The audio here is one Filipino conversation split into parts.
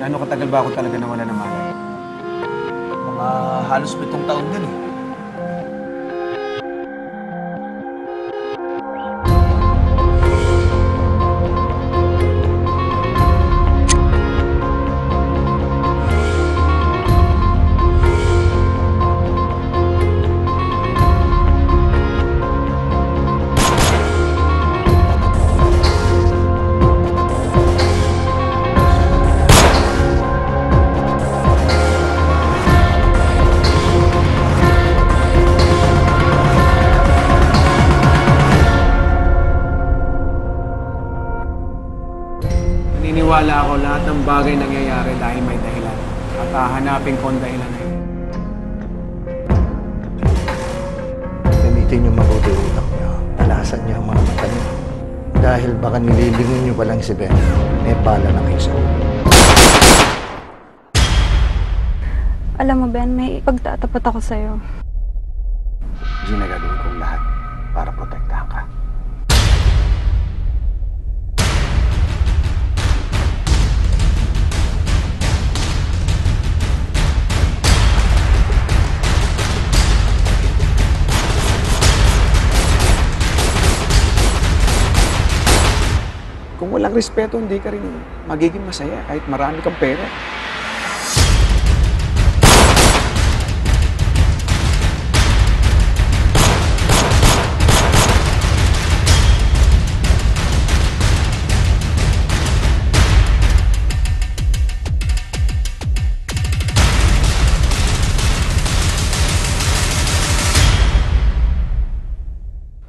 Gaano katagal ba ako talaga nawala ng malay? Mga halos 7 taon din eh. Naniniwala ako lahat ng bagay nangyayari dahil may dahilan. At hahanapin ko ang dahilan na yun. Gamitin niyo mabuti utak niyo. Talasan niyo ang mga mata niyo. Dahil baka nililingon niyo pa lang si Ben. May bala na kayo sa ulo. Alam mo, Ben, may pagtatapat ako sa'yo. Gina, gagawin kong lahat para protektahan ka. Kung walang respeto, hindi ka rin magiging masaya kahit marami kang pera.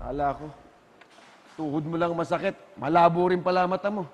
Akala ko, tuhod mo lang masakit. Malabo rin pala mata mo.